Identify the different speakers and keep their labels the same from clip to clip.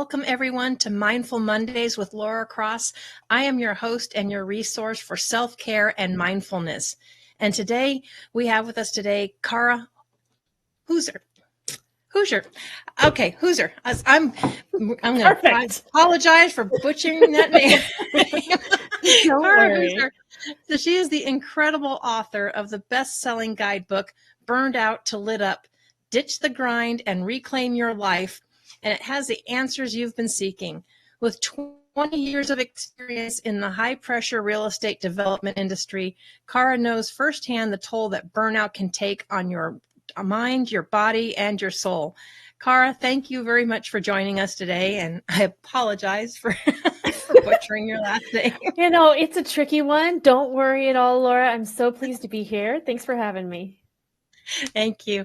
Speaker 1: Welcome, everyone, to Mindful Mondays with Laura Cross. I am your host and your resource for self-care and mindfulness. And today, we have with us today, Cara Houser. Okay, Houser. I'm going to apologize for butchering that name. Cara Houser. So she is the incredible author of the best-selling guidebook, Burnout to Lit Up, Ditch the Grind and Reclaim Your Life. And it has the answers you've been seeking. With 20 years of experience in the high-pressure real estate development industry, Cara knows firsthand the toll that burnout can take on your mind, your body, and your soul. Cara, thank you very much for joining us today, and I apologize for butchering your last name.
Speaker 2: You know, it's a tricky one. Don't worry at all, Laura. I'm so pleased to be here. Thanks for having me.
Speaker 1: Thank you.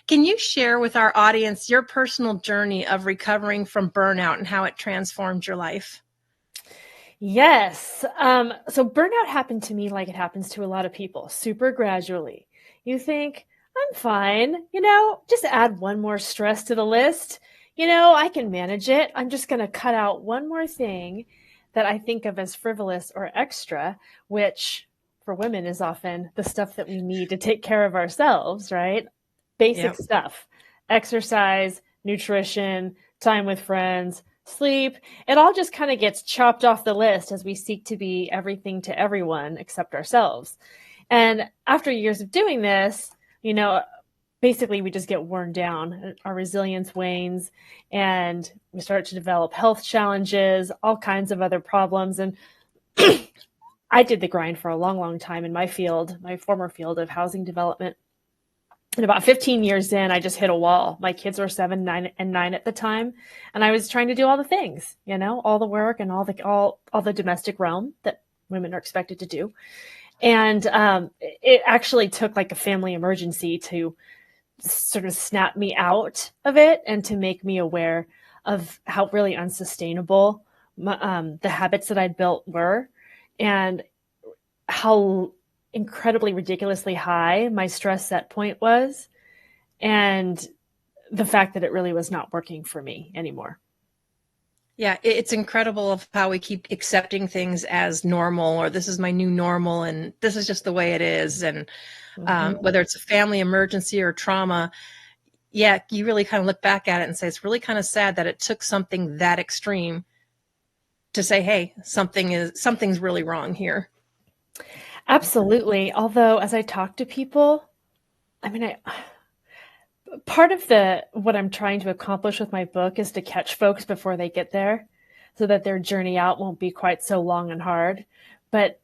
Speaker 1: Can you share with our audience your personal journey of recovering from burnout and how it transformed your life?
Speaker 2: Yes. So burnout happened to me like it happens to a lot of people, super gradually. You think, I'm fine, just add one more stress to the list. I can manage it. I'm just going to cut out one more thing that I think of as frivolous or extra, which for women is often the stuff that we need to take care of ourselves, right? Basic stuff, exercise, nutrition, time with friends, sleep. It all just kind of gets chopped off the list as we seek to be everything to everyone except ourselves. And after years of doing this, basically we just get worn down. Our resilience wanes and we start to develop health challenges, all kinds of other problems. And I did the grind for a long, long time in my field, my former field of housing development. And about 15 years in, I just hit a wall. My kids were 7, 9, and 9 at the time. And I was trying to do all the things, all the work and all the domestic realm that women are expected to do. And it actually took like a family emergency to sort of snap me out of it and to make me aware of how really unsustainable the habits that I'd built were and how incredibly ridiculously high my stress set point was and the fact that it really was not working for me anymore.
Speaker 1: Yeah, it's incredible of how we keep accepting things as normal, or this is my new normal and this is just the way it is. And whether it's a family emergency or trauma, you really kind of look back at it and say, it's really kind of sad that it took something that extreme to say, hey, something's really wrong here.
Speaker 2: Absolutely. Although as I talk to people, part of what I'm trying to accomplish with my book is to catch folks before they get there so that their journey out won't be quite so long and hard. But,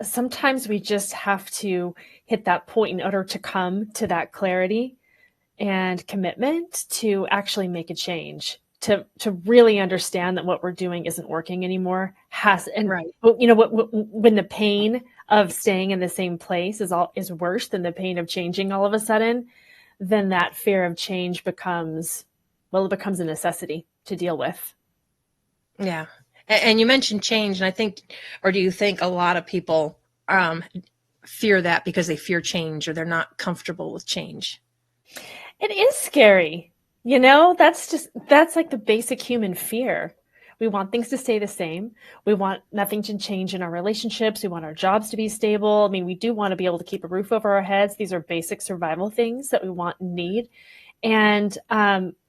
Speaker 2: sometimes we just have to hit that point in order to come to that clarity and commitment to actually make a change, to really understand that what we're doing isn't working anymore. Right. When the pain of staying in the same place is worse than the pain of changing all of a sudden, then that fear of change becomes a necessity to deal with.
Speaker 1: Yeah. And you mentioned change, and do you think a lot of people fear that because they fear change or they're not comfortable with change?
Speaker 2: It is scary. That's like the basic human fear. We want things to stay the same. We want nothing to change in our relationships. We want our jobs to be stable. We do want to be able to keep a roof over our heads. These are basic survival things that we want and need. And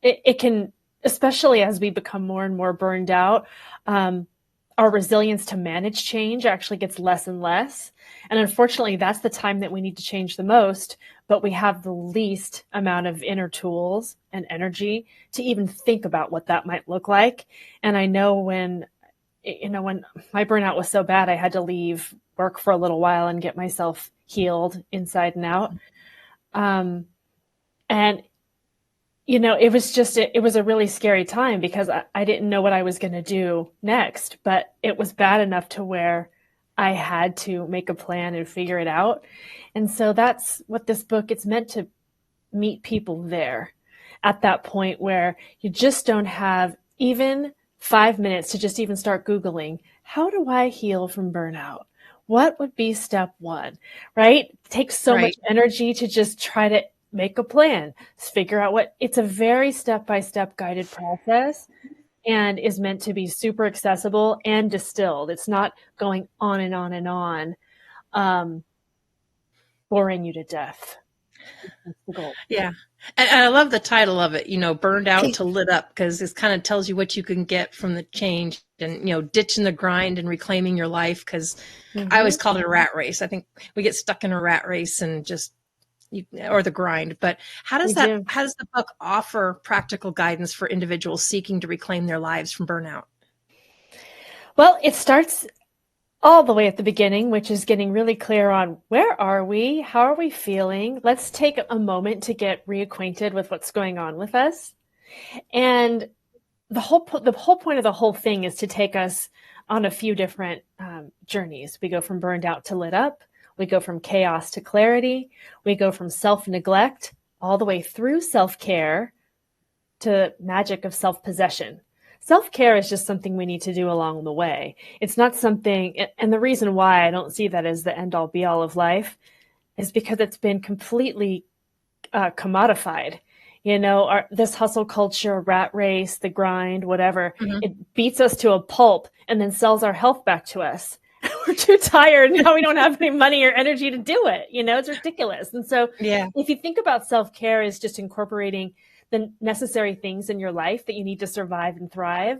Speaker 2: it can, especially as we become more and more burned out, our resilience to manage change actually gets less and less. And unfortunately, that's the time that we need to change the most, but we have the least amount of inner tools and energy to even think about what that might look like. And I know when my burnout was so bad, I had to leave work for a little while and get myself healed inside and out. It was a really scary time because I didn't know what I was going to do next, but it was bad enough to where I had to make a plan and figure it out. And so that's what this book, it's meant to meet people there at that point where you just don't have even 5 minutes to just even start Googling, how do I heal from burnout? What would be step one, right? It takes so much energy to just try to make a plan, figure out it's a very step-by-step guided process and is meant to be super accessible and distilled. It's not going on and on and on, boring you to death. That's the goal.
Speaker 1: Yeah. And I love the title of it, burned out to lit up, because it kind of tells you what you can get from the change and, ditching the grind and reclaiming your life. Because I always call it a rat race. I think we get stuck in a rat race and or the grind. But how does the book offer practical guidance for individuals seeking to reclaim their lives from burnout?
Speaker 2: Well, it starts all the way at the beginning, which is getting really clear on where are we? How are we feeling? Let's take a moment to get reacquainted with what's going on with us. And the whole point of the whole thing is to take us on a few different journeys. We go from burned out to lit up. We go from chaos to clarity. We go from self-neglect all the way through self-care to magic of self-possession. Self-care is just something we need to do along the way. It's not something, and the reason why I don't see that as the end-all be-all of life is because it's been completely commodified. This hustle culture, rat race, the grind, whatever, it beats us to a pulp and then sells our health back to us. We're too tired. Now we don't have any money or energy to do it. It's ridiculous. And so if you think about self-care as just incorporating the necessary things in your life that you need to survive and thrive,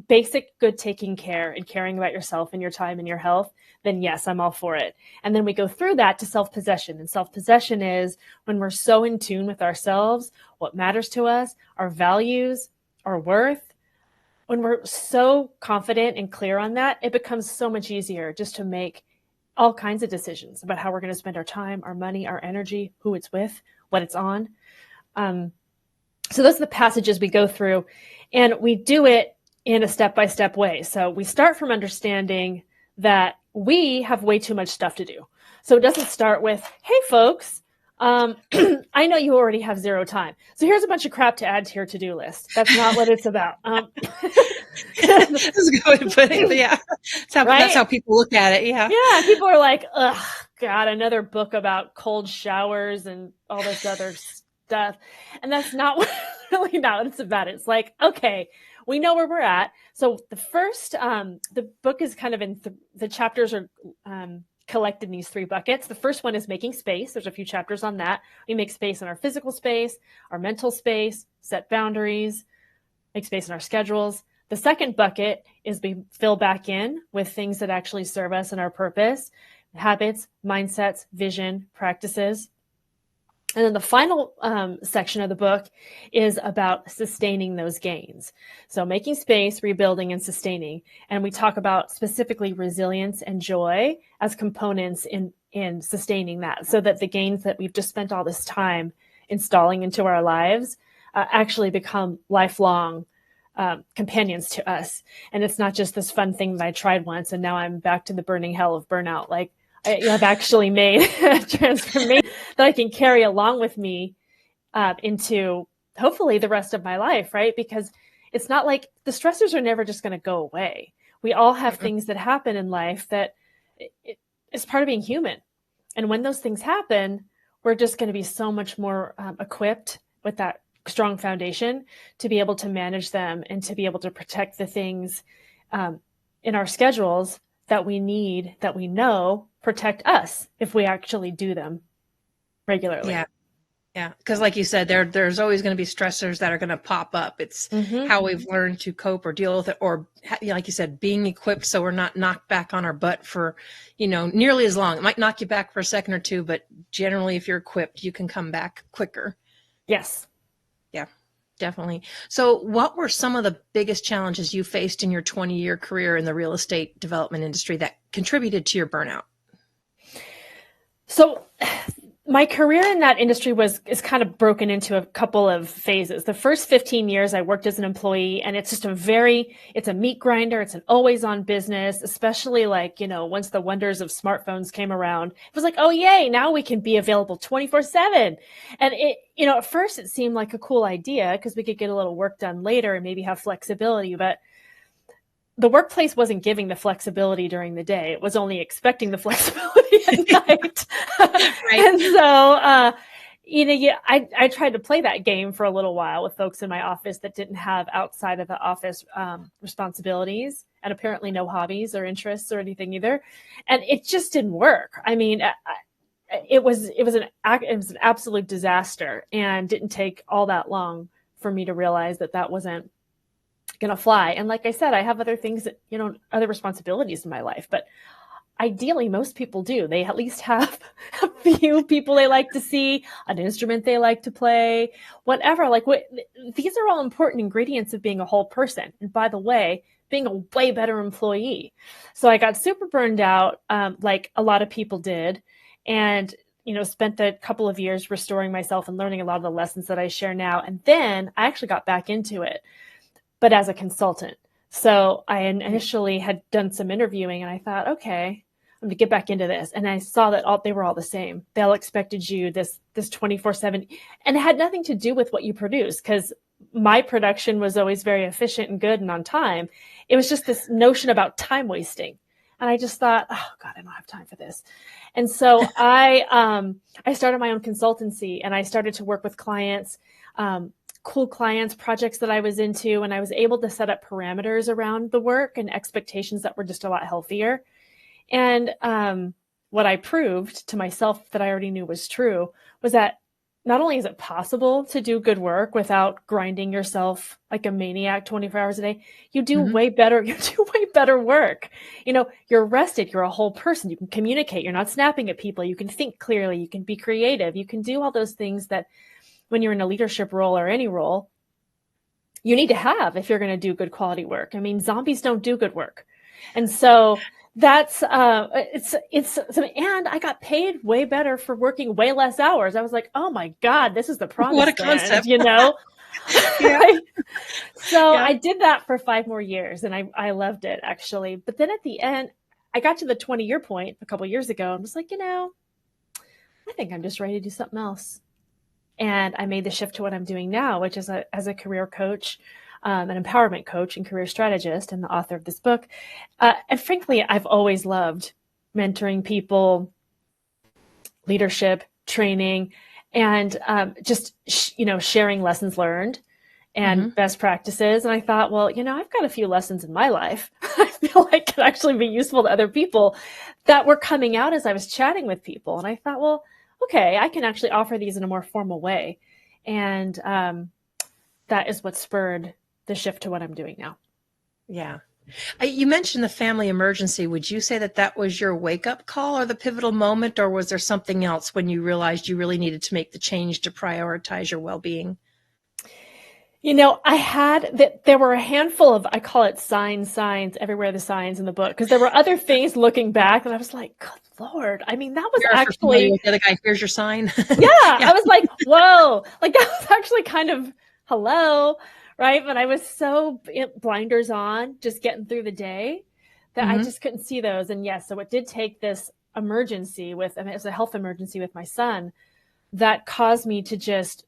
Speaker 2: basic good taking care and caring about yourself and your time and your health, then yes, I'm all for it. And then we go through that to self-possession. And self-possession is when we're so in tune with ourselves, what matters to us, our values, our worth. When we're so confident and clear on that, it becomes so much easier just to make all kinds of decisions about how we're going to spend our time, our money, our energy, who it's with, what it's on. So those are the passages we go through, and we do it in a step-by-step way. So we start from understanding that we have way too much stuff to do. So it doesn't start with, hey folks, I know you already have zero time, so here's a bunch of crap to add to your to-do list. That's not what it's about.
Speaker 1: That's a good way to put it. Yeah. That's how people look at it. Yeah.
Speaker 2: Yeah. People are like, ugh, God, another book about cold showers and all this other stuff. And that's not really not what it's about. It's like, okay, we know where we're at. So the first, the book is kind of in the chapters are collected in these three buckets. The first one is making space. There's a few chapters on that. We make space in our physical space, our mental space, set boundaries, make space in our schedules. The second bucket is we fill back in with things that actually serve us and our purpose, habits, mindsets, vision, practices. And then the final section of the book is about sustaining those gains. So making space, rebuilding, and sustaining. And we talk about specifically resilience and joy as components in sustaining that, so that the gains that we've just spent all this time installing into our lives actually become lifelong companions to us. And it's not just this fun thing that I tried once and now I'm back to the burning hell of burnout. Like, I've actually made a transformation that I can carry along with me into hopefully the rest of my life, right? Because it's not like the stressors are never just going to go away. We all have things that happen in life that is part of being human. And when those things happen, we're just going to be so much more equipped with that strong foundation to be able to manage them and to be able to protect the things in our schedules that we need, that we know protect us if we actually do them regularly.
Speaker 1: Yeah. Because like you said, there's always going to be stressors that are going to pop up. It's how we've learned to cope or deal with it, or like you said, being equipped so we're not knocked back on our butt for, nearly as long. It might knock you back for a second or two, but generally if you're equipped, you can come back quicker.
Speaker 2: Yes.
Speaker 1: Yeah, definitely. So what were some of the biggest challenges you faced in your 20-year career in the real estate development industry that contributed to your burnout?
Speaker 2: So my career in that industry is kind of broken into a couple of phases. The first 15 years I worked as an employee, and it's just it's a meat grinder. It's an always on business, especially once the wonders of smartphones came around, it was like, oh yay, now we can be available 24/7. And at first it seemed like a cool idea because we could get a little work done later and maybe have flexibility, but the workplace wasn't giving the flexibility during the day. It was only expecting the flexibility at night.
Speaker 1: Right.
Speaker 2: And so, yeah, I tried to play that game for a little while with folks in my office that didn't have outside of the office responsibilities and apparently no hobbies or interests or anything either. And it just didn't work. I mean, it was an absolute disaster, and didn't take all that long for me to realize that wasn't going to fly. And like I said, I have other things that, other responsibilities in my life, but ideally most people do. They at least have a few people they like to see, an instrument they like to play, whatever. These are all important ingredients of being a whole person. And by the way, being a way better employee. So I got super burned out, like a lot of people did. And, spent a couple of years restoring myself and learning a lot of the lessons that I share now. And then I actually got back into it, but as a consultant. So I initially had done some interviewing, and I thought, okay, I'm going to get back into this. And I saw that they were all the same. They all expected you this 24/7, and it had nothing to do with what you produce, because my production was always very efficient and good and on time. It was just this notion about time wasting. And I just thought, oh God, I don't have time for this. And so I started my own consultancy, and I started to work with clients, cool clients, projects that I was into, and I was able to set up parameters around the work and expectations that were just a lot healthier. And what I proved to myself that I already knew was true was that not only is it possible to do good work without grinding yourself like a maniac 24 hours a day, you do way better. You do way better work. You're rested. You're a whole person. You can communicate. You're not snapping at people. You can think clearly. You can be creative. You can do all those things that when you're in a leadership role or any role, you need to have if you're going to do good quality work. I mean, zombies don't do good work. And so that's, and I got paid way better for working way less hours. I was like, oh my God, this is the promised
Speaker 1: What a concept.
Speaker 2: land,
Speaker 1: Yeah.
Speaker 2: So I did that for 5 more years, and I loved it actually. But then at the end, I got to the 20-year point a couple of years ago and was like, I think I'm just ready to do something else. And I made the shift to what I'm doing now, which is as a career coach, an empowerment coach and career strategist, and the author of this book. And frankly, I've always loved mentoring people, leadership, training, and just, sharing lessons learned and best practices. And I thought, well, I've got a few lessons in my life I feel like could actually be useful to other people that were coming out as I was chatting with people. And I thought, well, okay, I can actually offer these in a more formal way. And that is what spurred the shift to what I'm doing now.
Speaker 1: Yeah. You mentioned the family emergency. Would you say that was your wake-up call or the pivotal moment, or was there something else when you realized you really needed to make the change to prioritize your well-being?
Speaker 2: There were a handful of, I call it signs, everywhere the signs in the book, because there were other things looking back, and I was like, good Lord. I mean, that was actually
Speaker 1: the other guy. Here's your sign.
Speaker 2: Yeah. I was like, whoa, like that was actually kind of hello. Right. But I was so blinders on, just getting through the day, that I just couldn't see those. And yes, so it did take this emergency it was a health emergency with my son that caused me to just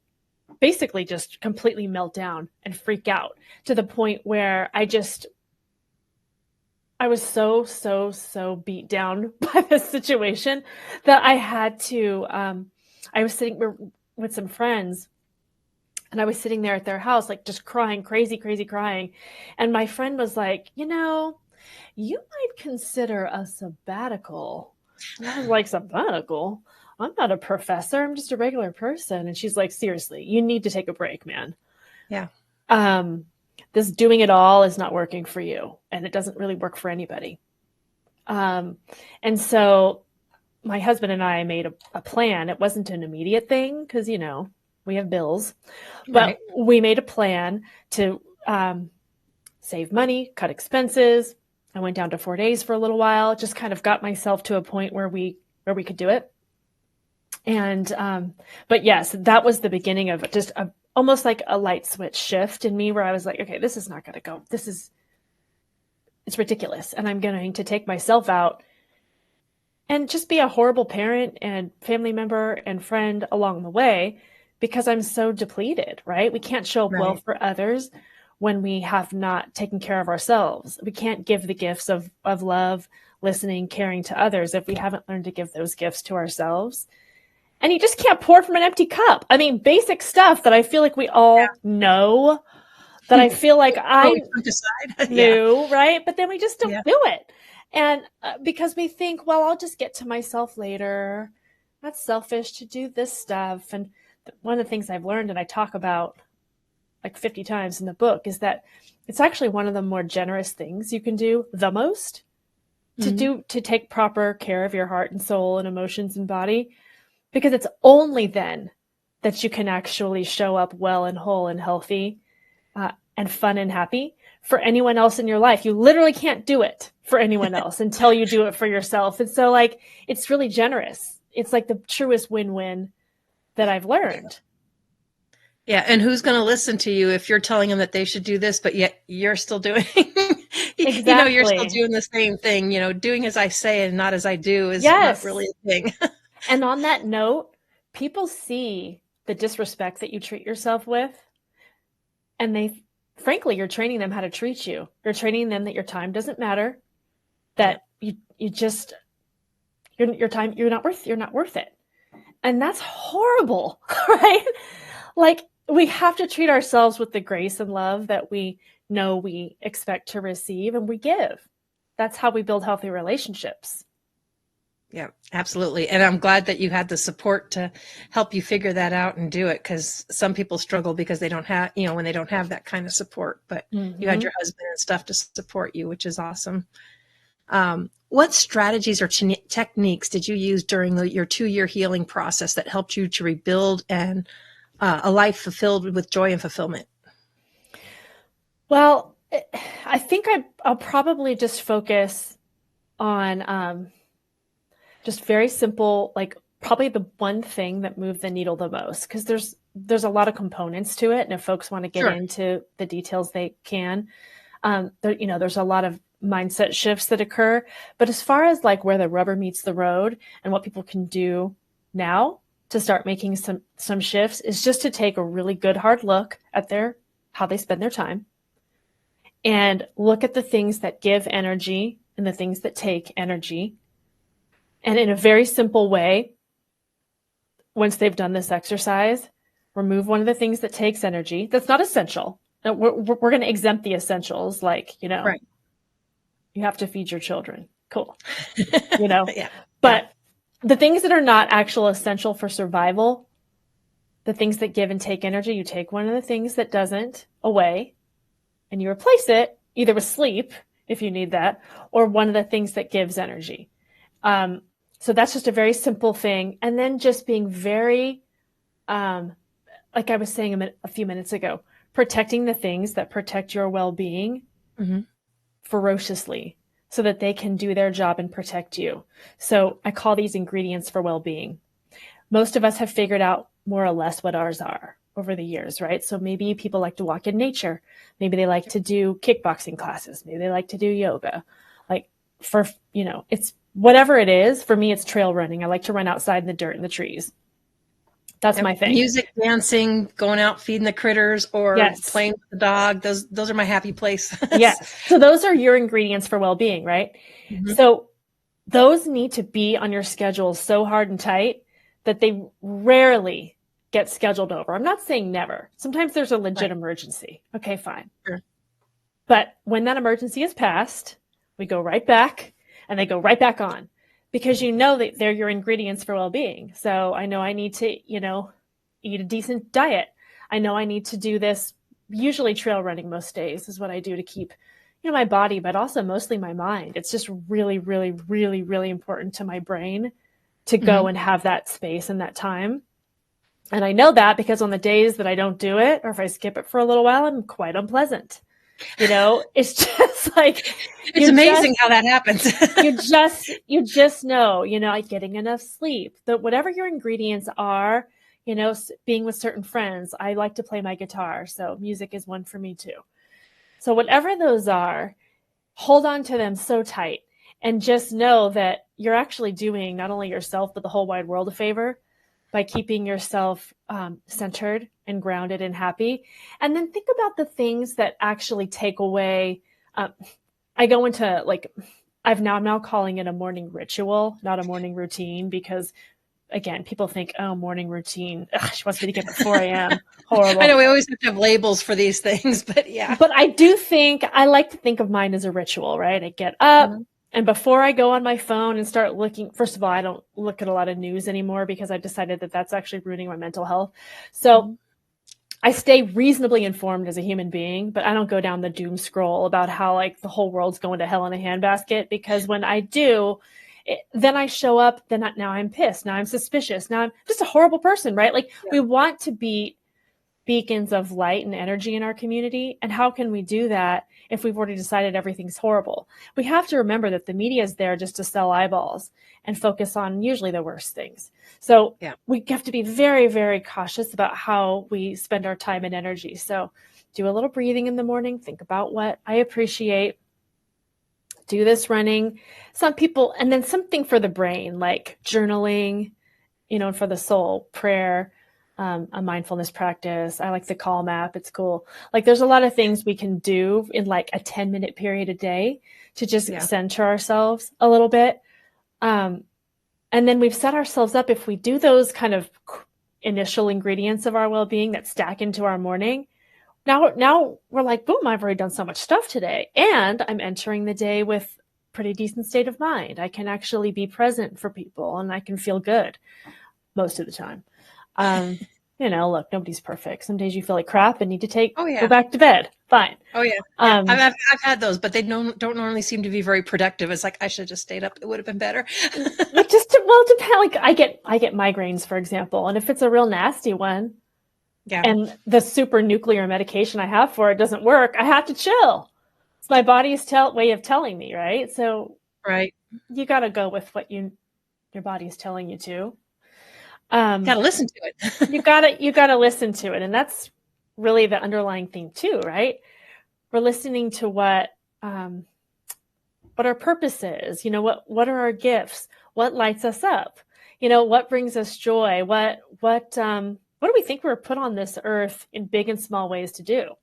Speaker 2: basically just completely melt down and freak out to the point where I was so beat down by this situation that I had to, I was sitting with some friends, and I was sitting there at their house, like just crying, crazy crying. And my friend was like, you might consider a sabbatical. And I was like, sabbatical? I'm not a professor. I'm just a regular person. And she's like, seriously, you need to take a break, man.
Speaker 1: Yeah.
Speaker 2: This doing it all is not working for you, and it doesn't really work for anybody. And so my husband and I made a plan. It wasn't an immediate thing because, we have bills, but we made a plan to save money, cut expenses. I went down to 4 days for a little while, just kind of got myself to a point where we could do it. And, but yes, that was the beginning of just almost like a light switch shift in me, where I was like, okay, this is not going to go. It's ridiculous. And I'm going to take myself out and just be a horrible parent and family member and friend along the way, because I'm so depleted, right? We can't show up well for others when we have not taken care of ourselves. We can't give the gifts of love, listening, caring to others if we haven't learned to give those gifts to ourselves. And you just can't pour from an empty cup. I mean, basic stuff that I feel like we all know, that I feel like I knew, right? But then we just don't do it. And because we think, well, I'll just get to myself later. That's selfish to do this stuff. And one of the things I've learned, and I talk about like 50 times in the book, is that it's actually one of the more generous things you can do the most to take proper care of your heart and soul and emotions and body, because it's only then that you can actually show up well and whole and healthy and fun and happy for anyone else in your life. You literally can't do it for anyone else until you do it for yourself. And so like, it's really generous. It's like the truest win-win that I've learned.
Speaker 1: Yeah. And who's going to listen to you if you're telling them that they should do this, but yet you're still doing,
Speaker 2: Exactly.
Speaker 1: you're still doing the same thing, doing as I say and not as I do is not really a thing.
Speaker 2: And on that note, people see the disrespect that you treat yourself with, and frankly, you're training them how to treat you. You're training them that your time doesn't matter, that your time, you're not worth it. And that's horrible, right? Like, we have to treat ourselves with the grace and love that we know we expect to receive, and we give. That's how we build healthy relationships.
Speaker 1: Yeah, absolutely. And I'm glad that you had the support to help you figure that out and do it, because some people struggle because they don't have, when they don't have that kind of support, but you had your husband and stuff to support you, which is awesome. What strategies or techniques did you use during your 2-year healing process that helped you to rebuild and a life fulfilled with joy and fulfillment?
Speaker 2: Well, I think I'll probably just focus on just very simple, like probably the one thing that moved the needle the most, because there's a lot of components to it. And if folks want to get into the details, they can. There's a lot of mindset shifts that occur. But as far as like where the rubber meets the road and what people can do now to start making some shifts, is just to take a really good hard look at how they spend their time, and look at the things that give energy and the things that take energy. And in a very simple way, once they've done this exercise, remove one of the things that takes energy that's not essential. We're going to exempt the essentials, like, you have to feed your children. Cool. But the things that are not actual essential for survival, the things that give and take energy, you take one of the things that doesn't away, and you replace it either with sleep, if you need that, or one of the things that gives energy. So that's just a very simple thing. And then just being very, like I was saying a few minutes ago, protecting the things that protect your well-being ferociously, so that they can do their job and protect you. So I call these ingredients for well-being. Most of us have figured out more or less what ours are over the years, right? So maybe people like to walk in nature. Maybe they like to do kickboxing classes. Maybe they like to do yoga. Like it's whatever it is. For me, it's trail running. I like to run outside in the dirt and the trees. That's my thing.
Speaker 1: Music, dancing, going out, feeding the critters, or playing with the dog. Those are my happy place.
Speaker 2: Yes. So those are your ingredients for well-being, right? So those need to be on your schedule so hard and tight that they rarely get scheduled over. I'm not saying never. Sometimes there's a legit emergency. Okay, fine.
Speaker 1: Sure.
Speaker 2: But when that emergency is passed, we go right back, and they go right back on, because that they're your ingredients for well-being. So I know I need to, eat a decent diet. I know I need to do this. Usually trail running most days is what I do to keep, my body, but also mostly my mind. It's just really, really, really, really important to my brain to go and have that space and that time. And I know that because on the days that I don't do it, or if I skip it for a little while, I'm quite unpleasant. It's just like,
Speaker 1: it's amazing how that happens.
Speaker 2: you just know, like getting enough sleep, that whatever your ingredients are, being with certain friends. I like to play my guitar, so music is one for me too. So whatever those are, hold on to them so tight, and just know that you're actually doing not only yourself, but the whole wide world a favor by keeping yourself centered and grounded and happy. And then think about the things that actually take away. I go into I'm now calling it a morning ritual, not a morning routine, because again, people think, oh, morning routine. Ugh, she wants me to get up at 4 a.m. Horrible.
Speaker 1: I know we always have to have labels for these things, but yeah.
Speaker 2: But I do think, I like to think of mine as a ritual, right? I get up, and before I go on my phone and start looking, first of all, I don't look at a lot of news anymore because I've decided that that's actually ruining my mental health. So I stay reasonably informed as a human being, but I don't go down the doom scroll about how like the whole world's going to hell in a handbasket, because when I do, then I show up, now I'm pissed. Now I'm suspicious. Now I'm just a horrible person, right? Like we want to be beacons of light and energy in our community. And how can we do that if we've already decided everything's horrible? We have to remember that the media is there just to sell eyeballs and focus on usually the worst things. So we have to be very, very cautious about how we spend our time and energy. So do a little breathing in the morning, think about what I appreciate, do this running. Some people, and then something for the brain, like journaling, and for the soul, prayer, a mindfulness practice. I like the Calm app. It's cool. Like there's a lot of things we can do in like a 10-minute period a day to just center ourselves a little bit. And then we've set ourselves up, if we do those kind of initial ingredients of our well-being that stack into our morning, now we're like, boom, I've already done so much stuff today. And I'm entering the day with pretty decent state of mind. I can actually be present for people and I can feel good most of the time. Look, nobody's perfect. Some days you feel like crap and need to go back to bed. Fine.
Speaker 1: Oh yeah. I've had those, but they don't normally seem to be very productive. It's like, I should have just stayed up. It would have been better.
Speaker 2: It depends. Like I get migraines, for example. And if it's a real nasty one and the super nuclear medication I have for it doesn't work, I have to chill. It's my body's way of telling me, right? So you got to go with what your body is telling you to.
Speaker 1: Gotta listen to it.
Speaker 2: you gotta listen to it. And that's really the underlying thing too, right? We're listening to what our purpose is, what are our gifts? What lights us up? What brings us joy? What do we think we're put on this earth in big and small ways to do?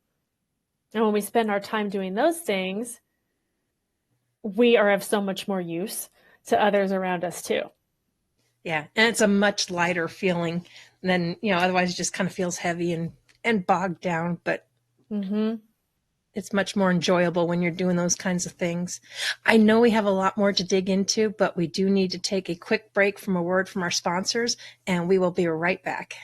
Speaker 2: And when we spend our time doing those things, we are of so much more use to others around us too.
Speaker 1: Yeah. And it's a much lighter feeling than, otherwise it just kind of feels heavy and bogged down, but it's much more enjoyable when you're doing those kinds of things. I know we have a lot more to dig into, but we do need to take a quick break from a word from our sponsors, and we will be right back.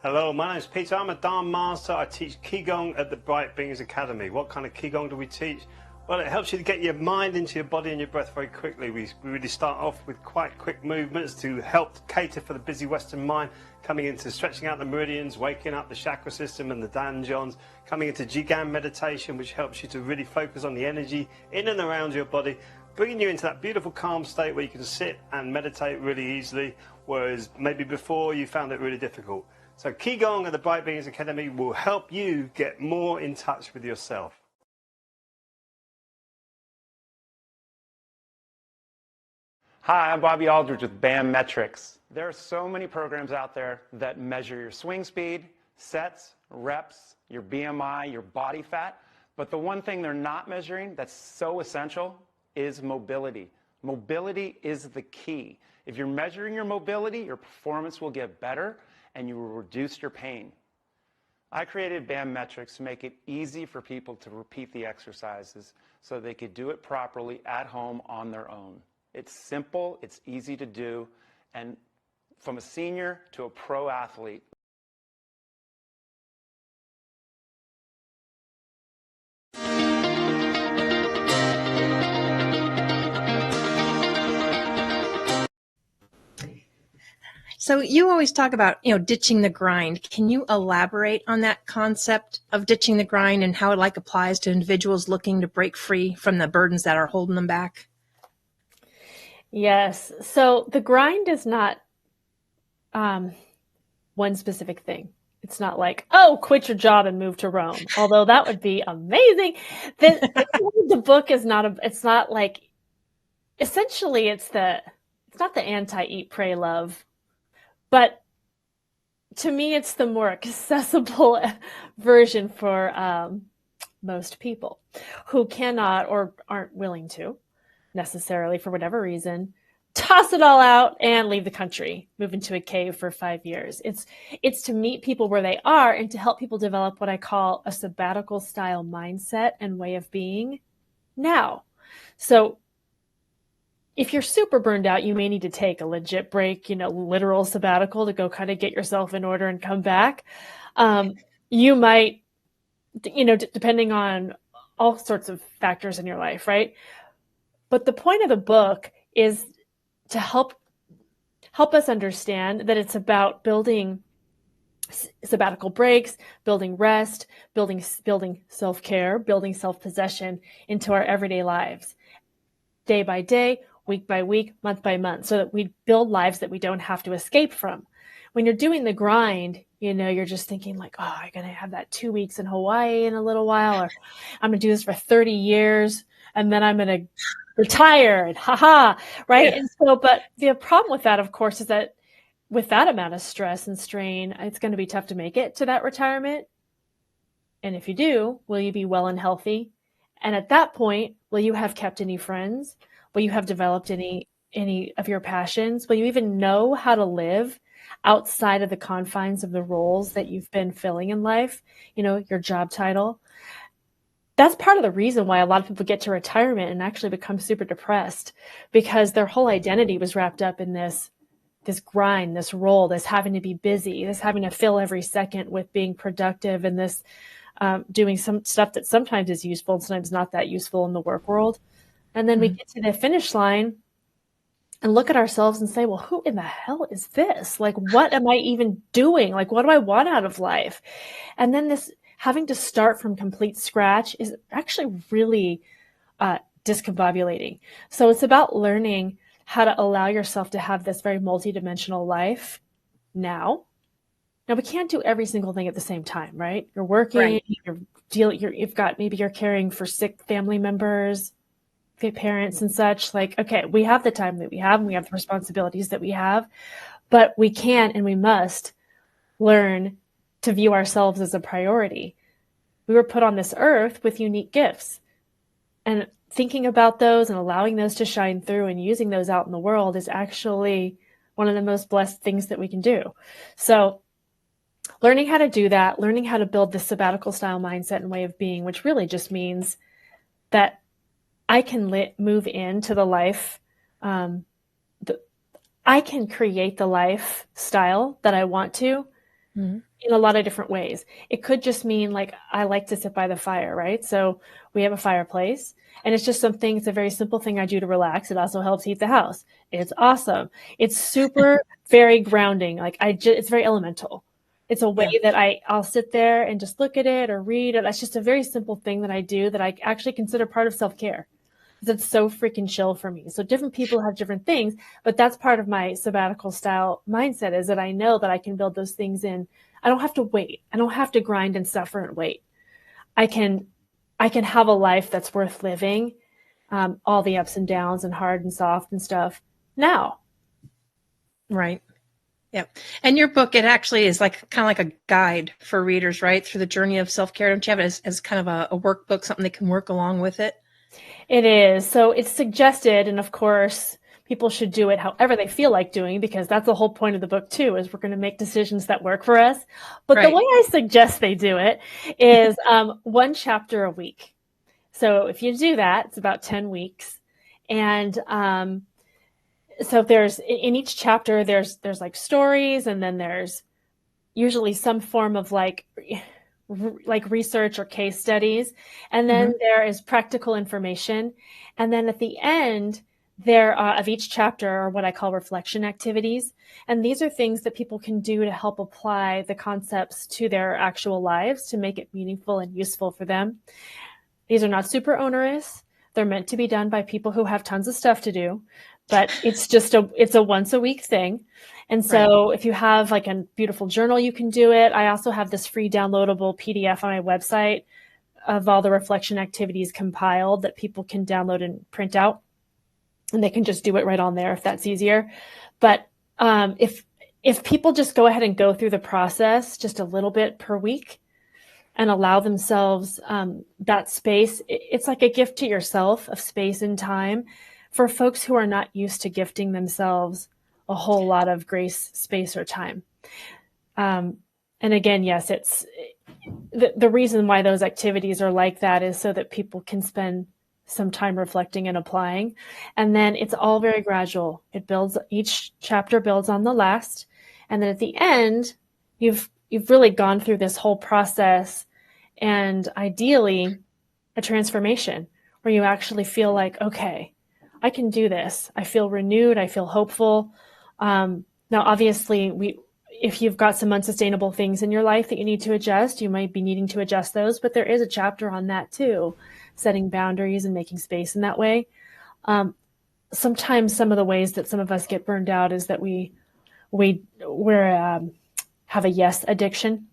Speaker 3: Hello, my name is Peter. I'm a Dharma master. I teach Qigong at the Bright Beings Academy. What kind of Qigong do we teach? Well, it helps you to get your mind into your body and your breath very quickly. We really start off with quite quick movements to help cater for the busy Western mind, coming into stretching out the meridians, waking up the chakra system and the danjons, coming into Jigan meditation, which helps you to really focus on the energy in and around your body, bringing you into that beautiful calm state where you can sit and meditate really easily, whereas maybe before you found it really difficult. So Qigong at the Bright Beings Academy will help you get more in touch with yourself.
Speaker 4: Hi, I'm Bobby Aldridge with BAM Metrics. There are so many programs out there that measure your swing speed, sets, reps, your BMI, your body fat. But the one thing they're not measuring that's so essential is mobility. Mobility is the key. If you're measuring your mobility, your performance will get better and you will reduce your pain. I created BAM Metrics to make it easy for people to repeat the exercises so they could do it properly at home on their own. It's simple, it's easy to do, and from a senior to a pro athlete.
Speaker 1: So you always talk about, ditching the grind. Can you elaborate on that concept of ditching the grind and how it applies to individuals looking to break free from the burdens that are holding them back?
Speaker 2: Yes. So the grind is not one specific thing. It's not like, oh, quit your job and move to Rome. Although that would be amazing. The book is it's not like, essentially it's not the anti-eat, pray, love, but to me, it's the more accessible version for most people who cannot or aren't willing to necessarily, for whatever reason, toss it all out and leave the country, move into a cave for 5 years. It's to meet people where they are and to help people develop what I call a sabbatical style mindset and way of being now. So if you're super burned out, you may need to take a legit break, literal sabbatical to go kind of get yourself in order and come back. You might, depending on all sorts of factors in your life, right? But the point of the book is to help us understand that it's about building sabbatical breaks, building rest, building self-care, building self-possession into our everyday lives, day by day, week by week, month by month, so that we build lives that we don't have to escape from. When you're doing the grind, you're just thinking like, oh, I'm going to have that 2 weeks in Hawaii in a little while, or I'm going to do this for 30 years and then I'm going to retire and right? Yeah. And so, but the problem with that, of course, is that with that amount of stress and strain, it's going to be tough to make it to that retirement. And if you do, will you be well and healthy? And at that point, will you have kept any friends? Will you have developed any of your passions? Will you even know how to live outside of the confines of the roles that you've been filling in life? Your job title. That's part of the reason why a lot of people get to retirement and actually become super depressed, because their whole identity was wrapped up in this grind, this role, this having to be busy, this having to fill every second with being productive, and this doing some stuff that sometimes is useful and sometimes not that useful in the work world. And then we get to the finish line and look at ourselves and say, well, who in the hell is this? Like, what am I even doing? Like, what do I want out of life? And then this having to start from complete scratch is actually really discombobulating. So it's about learning how to allow yourself to have this very multidimensional life now. Now, we can't do every single thing at the same time, right? You're working, right. You're caring for sick family members, parents and such. Like, okay, we have the time that we have and we have the responsibilities that we have, but we can and we must learn to view ourselves as a priority. We were put on this earth with unique gifts, and thinking about those and allowing those to shine through and using those out in the world is actually one of the most blessed things that we can do. So learning how to do that, learning how to build this sabbatical style mindset and way of being, which really just means that I can move into the life, I can create the lifestyle that I want to in a lot of different ways. It could just mean like, I like to sit by the fire, right? So we have a fireplace, and it's just it's a very simple thing I do to relax. It also helps heat the house. It's awesome. It's super, very grounding. Like it's very elemental. It's a way that I'll sit there and just look at it or read it. That's just a very simple thing that I do that I actually consider part of self-care. It's so freaking chill for me. So different people have different things, but that's part of my sabbatical style mindset, is that I know that I can build those things in. I don't have to wait. I don't have to grind and suffer and wait. I can have a life that's worth living, all the ups and downs and hard and soft and stuff now.
Speaker 1: Right. Yep. And your book, it actually is kind of like a guide for readers, right? Through the journey of self-care. Don't you have it as kind of a workbook, something they can work along with it?
Speaker 2: It is. So it's suggested. And of course, people should do it however they feel like doing, because that's the whole point of the book too, is we're going to make decisions that work for us. But the way I suggest they do it is 1 chapter a week. So if you do that, it's about 10 weeks. And so there's in each chapter, there's like stories, and then there's usually some form of like research or case studies. And then there is practical information. And then at the end, of each chapter are what I call reflection activities. And these are things that people can do to help apply the concepts to their actual lives to make it meaningful and useful for them. These are not super onerous. They're meant to be done by people who have tons of stuff to do, but it's a once a week thing. And so if you have like a beautiful journal, you can do it. I also have this free downloadable PDF on my website of all the reflection activities compiled that people can download and print out. And they can just do it right on there if that's easier. But if people just go ahead and go through the process just a little bit per week and allow themselves that space, it's like a gift to yourself of space and time for folks who are not used to gifting themselves a whole lot of grace, space, or time. And again, yes, it's the reason why those activities are like that is so that people can spend some time reflecting and applying. And then it's all very gradual. It builds, each chapter builds on the last. And then at the end, you've really gone through this whole process and ideally a transformation where you actually feel like, okay, I can do this. I feel renewed. I feel hopeful. Now, obviously, if you've got some unsustainable things in your life that you need to adjust, you might be needing to adjust those, but there is a chapter on that too, setting boundaries and making space in that way. Sometimes some of the ways that some of us get burned out is that we have a yes addiction,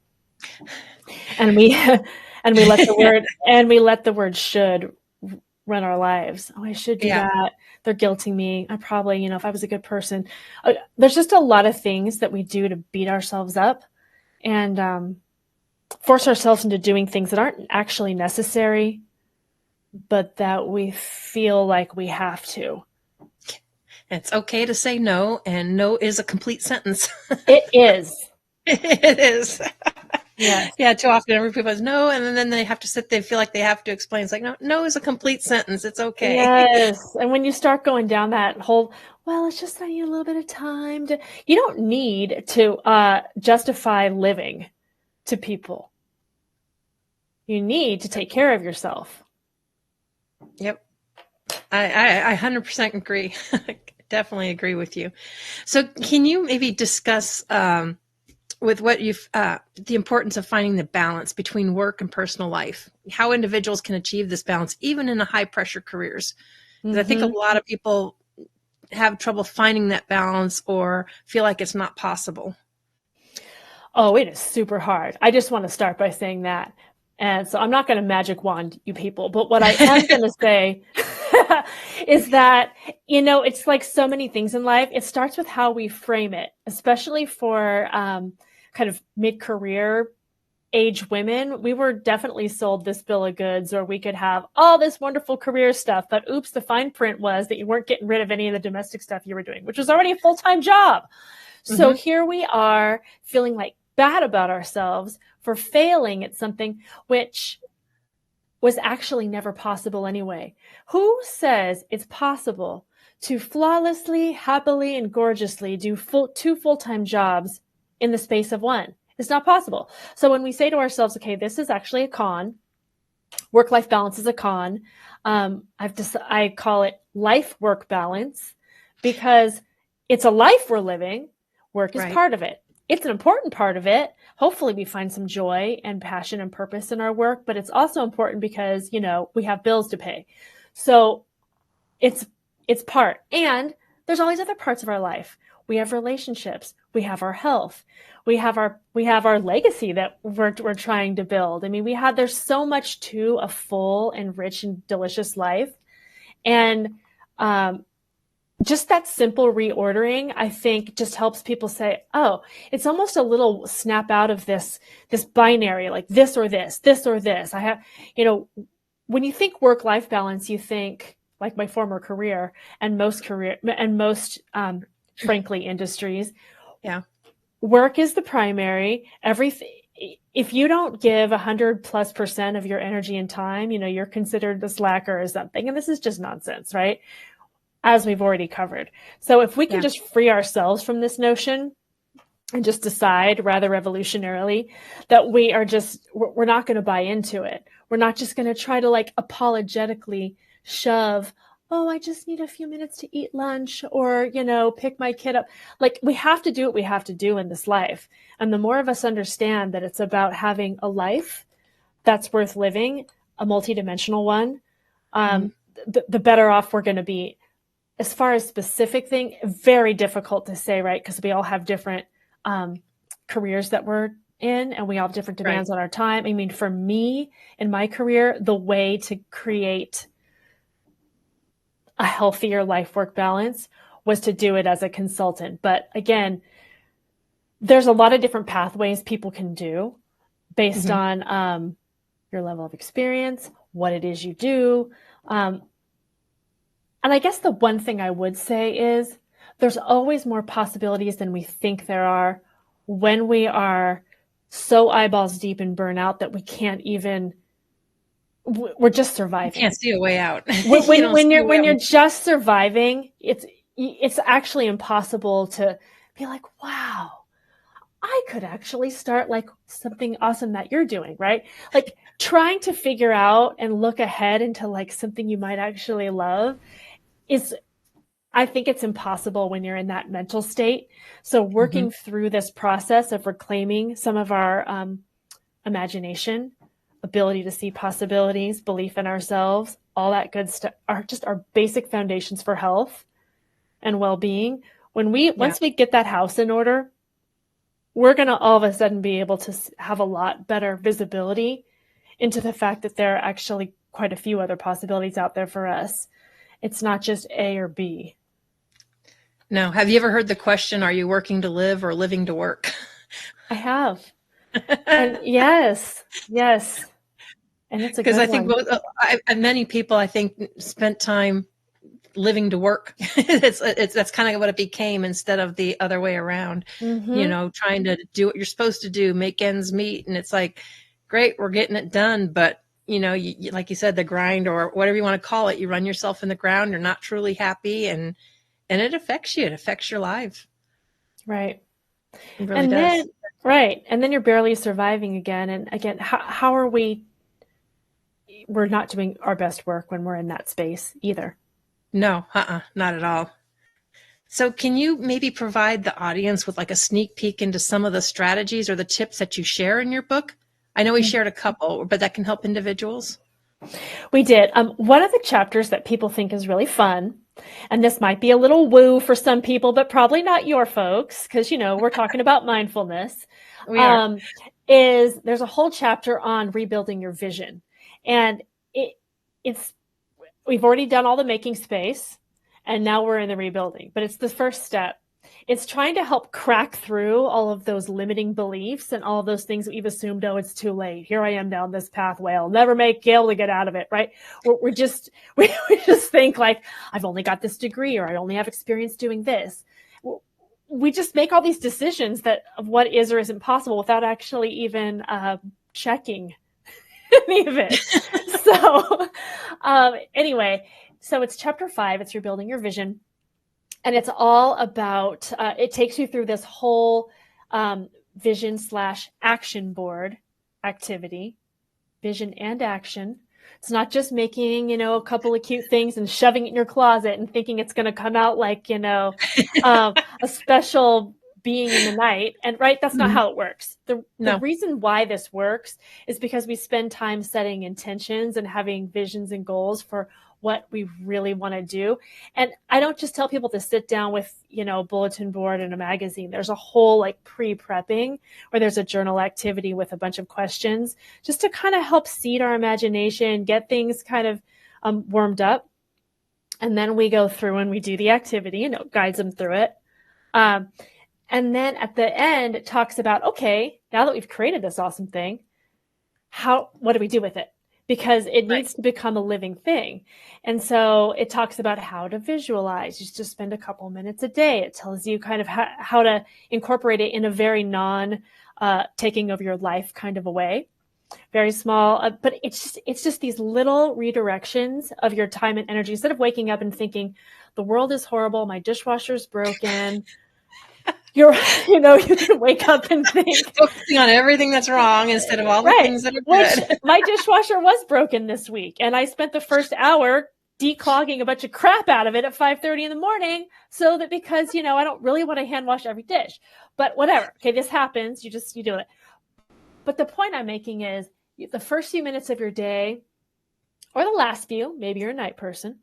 Speaker 2: and we let the word should run our lives. Oh, I should do that. They're guilting me. I probably, if I was a good person, there's just a lot of things that we do to beat ourselves up and force ourselves into doing things that aren't actually necessary, but that we feel like we have to.
Speaker 1: It's okay to say no, and no is a complete sentence.
Speaker 2: It is.
Speaker 1: It is.
Speaker 2: Yeah.
Speaker 1: Yeah. Too often everybody says no, and then they have to sit. They feel like they have to explain. It's like no is a complete sentence. It's okay.
Speaker 2: Yes. And when you start going down that whole, well, it's just I need a little bit of time to. You don't need to justify living to people. You need to take care of yourself.
Speaker 1: Yep. I 100% agree. Definitely agree with you. So can you maybe discuss with what you've the importance of finding the balance between work and personal life, how individuals can achieve this balance even in a high pressure careers? Because I think a lot of people have trouble finding that balance or feel like it's not possible.
Speaker 2: Oh, it is super hard. I just want to start by saying that. And so I'm not going to magic wand you people, but what I am going to say is that, it's like so many things in life. It starts with how we frame it, especially for kind of mid-career age women. We were definitely sold this bill of goods, or we could have all this wonderful career stuff, but oops, the fine print was that you weren't getting rid of any of the domestic stuff you were doing, which was already a full-time job. So here we are feeling like bad about ourselves for failing at something which was actually never possible anyway. Who says it's possible to flawlessly, happily, and gorgeously do two full-time jobs in the space of one? It's not possible. So when we say to ourselves, okay, this is actually a con, work-life balance is a con, I call it life-work balance because it's a life we're living. Work is part of it. It's an important part of it. Hopefully we find some joy and passion and purpose in our work, but it's also important because, we have bills to pay. So it's part. And there's all these other parts of our life. We have relationships. We have our health. We have our legacy that we're trying to build. I mean, there's so much to a full and rich and delicious life. And, just that simple reordering, I think, just helps people say, oh, it's almost a little snap out of this binary, like this or this or this. I have, when you think work-life balance, you think like my former career and most frankly, industries. Yeah. Work is the primary. Everything. If you don't give 100+% of your energy and time, you're considered a slacker or something. And this is just nonsense, right? As we've already covered. So if we can just free ourselves from this notion and just decide rather revolutionarily that we're not going to buy into it. We're not just going to try to like apologetically shove, oh, I just need a few minutes to eat lunch or, pick my kid up. Like, we have to do what we have to do in this life. And the more of us understand that it's about having a life that's worth living, a multidimensional one, the better off we're going to be. As far as specific thing, very difficult to say, right? Because we all have different careers that we're in, and we all have different demands on our time. I mean, for me in my career, the way to create a healthier life-work balance was to do it as a consultant. But again, there's a lot of different pathways people can do based on your level of experience, what it is you do. And I guess the one thing I would say is there's always more possibilities than we think there are when we are so eyeballs deep in burnout that we can't even, we're just surviving.
Speaker 1: You can't see a way out.
Speaker 2: When you're just surviving, it's actually impossible to be like, wow, I could actually start like something awesome that you're doing, right? Like trying to figure out and look ahead into like something you might actually love I think it's impossible when you're in that mental state. So working through this process of reclaiming some of our imagination, ability to see possibilities, belief in ourselves, all that good stuff are just our basic foundations for health and well-being. Once we get that house in order, we're going to all of a sudden be able to have a lot better visibility into the fact that there are actually quite a few other possibilities out there for us. It's not just A or B.
Speaker 1: No. Have you ever heard the question, are you working to live or living to work?
Speaker 2: I have. And yes. And it's a good one. Because
Speaker 1: I think many people, I think, spent time living to work. That's kind of what it became instead of the other way around, trying to do what you're supposed to do, make ends meet. And it's like, great, we're getting it done. But you, like you said, the grind or whatever you want to call it, you run yourself in the ground. You're not truly happy, and it affects you. It affects your life.
Speaker 2: Right.
Speaker 1: It really does.
Speaker 2: And then you're barely surviving again. And again, how are we're not doing our best work when we're in that space either.
Speaker 1: No, not at all. So can you maybe provide the audience with like a sneak peek into some of the strategies or the tips that you share in your book? I know we shared a couple, but that can help individuals.
Speaker 2: We did. One of the chapters that people think is really fun, and this might be a little woo for some people, but probably not your folks, because, we're talking about mindfulness, is there's a whole chapter on rebuilding your vision. And we've already done all the making space, and now we're in the rebuilding, but it's the first step. It's trying to help crack through all of those limiting beliefs and all of those things that we've assumed, oh, it's too late. Here I am down this pathway. I'll never be able to get out of it, right? We just think like, I've only got this degree, or I only have experience doing this. We just make all these decisions of what is or isn't possible without actually even checking any of it. So anyway, so it's chapter 5. It's rebuilding your vision. And it's all about, it takes you through this whole vision/action board activity, vision and action. It's not just making, a couple of cute things and shoving it in your closet and thinking it's going to come out like, a special being in the night. And that's not how it works. The reason why this works is because we spend time setting intentions and having visions and goals for what we really want to do. And I don't just tell people to sit down with, a bulletin board and a magazine. There's a whole pre-prepping where there's a journal activity with a bunch of questions just to kind of help seed our imagination, get things kind of warmed up. And then we go through and we do the activity and it guides them through it. And then at the end, it talks about, okay, now that we've created this awesome thing, what do we do with it? Because it needs to become a living thing. And so it talks about how to visualize. You just spend a couple minutes a day. It tells you kind of how to incorporate it in a very taking over your life kind of a way. Very small, but it's just these little redirections of your time and energy. Instead of waking up and thinking, the world is horrible, my dishwasher's broken, you can wake up and think,
Speaker 1: focusing on everything that's wrong instead of all the things that are good.
Speaker 2: My dishwasher was broken this week, and I spent the first hour declogging a bunch of crap out of it at 5:30 in the morning, so that because, I don't really want to hand wash every dish, but whatever. Okay, this happens. You do it. But the point I'm making is the first few minutes of your day, or the last few, maybe you're a night person,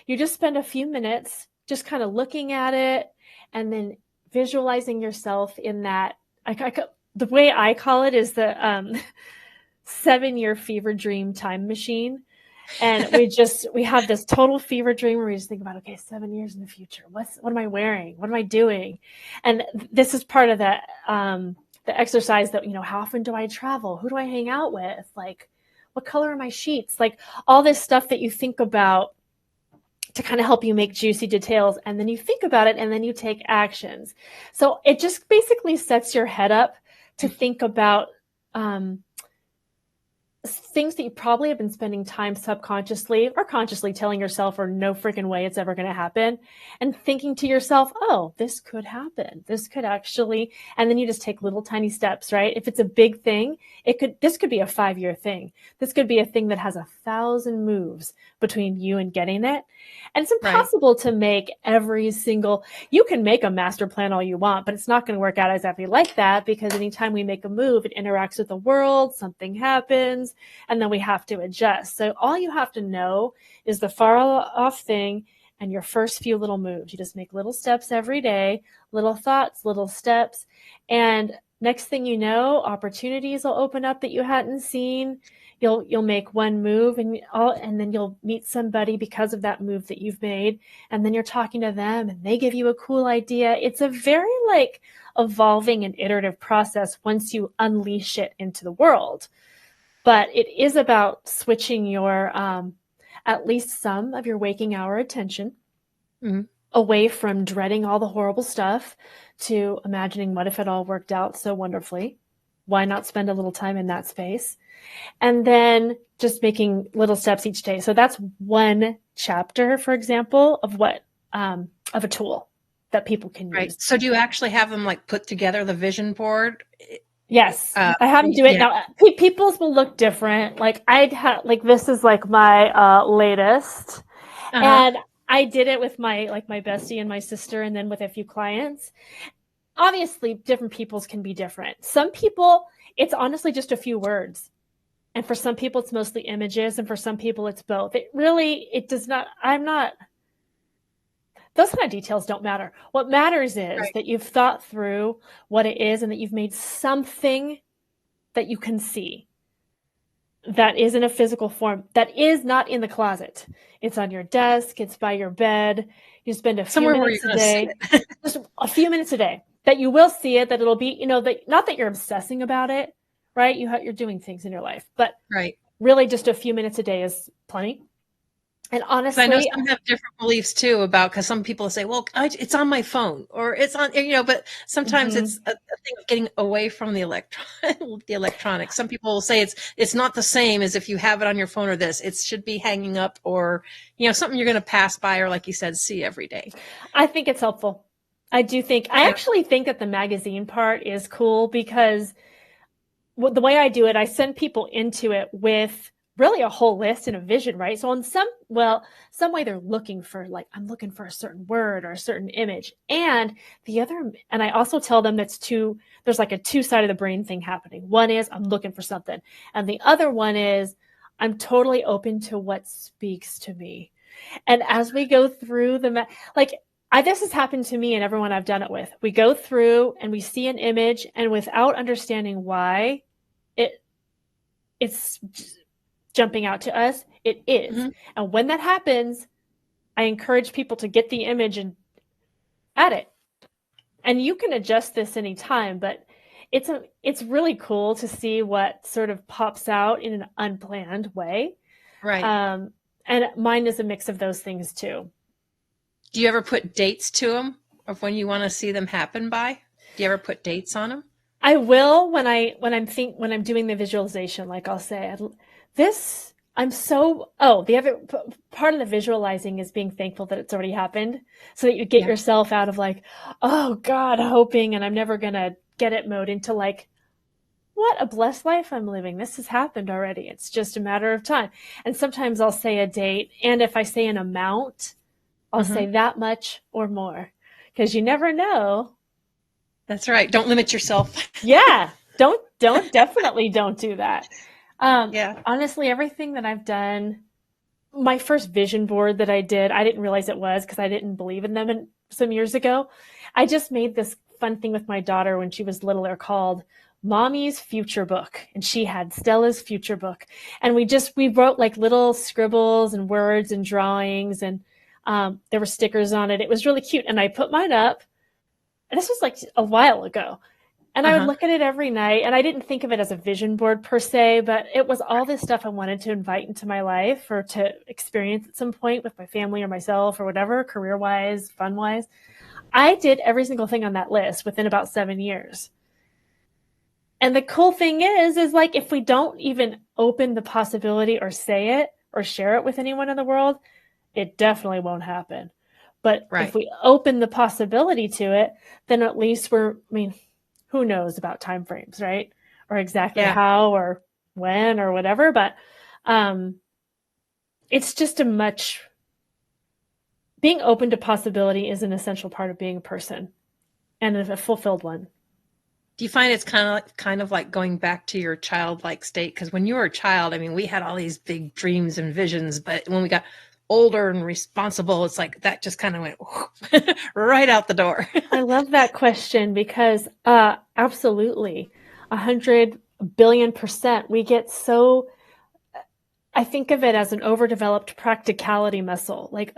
Speaker 2: you just spend a few minutes just kind of looking at it and then visualizing yourself in that. The way I call it is the 7-year fever dream time machine. And we have this total fever dream where we just think about, okay, 7 years in the future, what am I wearing? What am I doing? And this is part of the exercise that, how often do I travel? Who do I hang out with? Like, what color are my sheets? Like all this stuff that you think about to kind of help you make juicy details. And then you think about it and then you take actions. So it just basically sets your head up to think about things that you probably have been spending time subconsciously or consciously telling yourself, or no freaking way it's ever going to happen, and thinking to yourself, oh, this could happen. This could actually, and then you just take little tiny steps, right? If it's a big thing, this could be a 5-year thing. This could be a thing that has 1,000 moves between you and getting it. And it's impossible to make you can make a master plan all you want, but it's not going to work out exactly like that, because anytime we make a move, it interacts with the world, something happens, and then we have to adjust. So all you have to know is the far off thing and your first few little moves. You just make little steps every day, little thoughts, little steps. And next thing you know, opportunities will open up that you hadn't seen. You'll make one move and then you'll meet somebody because of that move that you've made. And then you're talking to them and they give you a cool idea. It's a very evolving and iterative process once you unleash it into the world. But it is about switching your, at least some of your waking hour attention away from dreading all the horrible stuff to imagining what if it all worked out so wonderfully. Why not spend a little time in that space? And then just making little steps each day. So that's one chapter, for example, of of a tool that people can use. Right.
Speaker 1: So do you actually have them put together the vision board?
Speaker 2: Yes, I have them do it now. People's will look different. This is my latest, and I did it with my bestie and my sister, and then with a few clients. Obviously, different people's can be different. Some people, it's honestly just a few words, and for some people, it's mostly images, and for some people, it's both. It does not. Those kind of details don't matter. What matters is that you've thought through what it is and that you've made something that you can see that is in a physical form, that is not in the closet. It's on your desk. It's by your bed. You spend a few minutes a day, just a few minutes a day, that you will see it, that it'll be, not that you're obsessing about it, right? You're doing things in your life, but really just a few minutes a day is plenty. And honestly,
Speaker 1: I know some have different beliefs too because some people say, well, it's on my phone or it's on, but sometimes it's a thing of getting away from the electronics. Some people will say it's not the same as if you have it on your phone or this. It should be hanging up or, something you're going to pass by or, like you said, see every day.
Speaker 2: I think it's helpful. I actually think that the magazine part is cool because the way I do it, I send people into it with really a whole list and a vision, right? So in some way they're looking for I'm looking for a certain word or a certain image. And I also tell them there's a two-sided of the brain thing happening. One is I'm looking for something. And the other one is I'm totally open to what speaks to me. And as we go through this has happened to me and everyone I've done it with. We go through and we see an image, and without understanding why it's jumping out to us, it is. And when that happens, I encourage people to get the image and add it. And you can adjust this anytime, but it's really cool to see what sort of pops out in an unplanned way.
Speaker 1: Right.
Speaker 2: And mine is a mix of those things too.
Speaker 1: Do you ever put dates to them of when you want to see them happen by? Do you ever put dates on them?
Speaker 2: I will when I'm doing the visualization. I'll say the other part of the visualizing is being thankful that it's already happened, so that you get yourself out of oh God, hoping and I'm never gonna get it mode into what a blessed life I'm living. This has happened already. It's just a matter of time. And sometimes I'll say a date. And if I say an amount, I'll say that much or more, because you never know.
Speaker 1: That's right. Don't limit yourself.
Speaker 2: Yeah. Definitely don't do that. Honestly, everything that I've done, my first vision board that I did, I didn't realize it was because I didn't believe in them some years ago. I just made this fun thing with my daughter when she was littler called Mommy's Future Book. And she had Stella's Future Book. And we wrote like little scribbles and words and drawings, and there were stickers on it. It was really cute. And I put mine up. And this was like a while ago. And I would look at it every night, and I didn't think of it as a vision board per se, but it was all this stuff I wanted to invite into my life or to experience at some point with my family or myself or whatever, career-wise, fun-wise. I did every single thing on that list within about 7 years. And the cool thing is like, if we don't even open the possibility or say it or share it with anyone in the world, it definitely won't happen. But if we open the possibility to it, then at least who knows about time frames, right? Or exactly how or when or whatever. But it's just being open to possibility is an essential part of being a person, and a fulfilled one.
Speaker 1: Do you find it's kind of like going back to your childlike state? Because when you were a child, I mean, we had all these big dreams and visions, but when we got older and responsible, it's like that just kind of went right out the door.
Speaker 2: I love that question because absolutely, 100 billion%. We get so, I think of it as an overdeveloped practicality muscle. Like,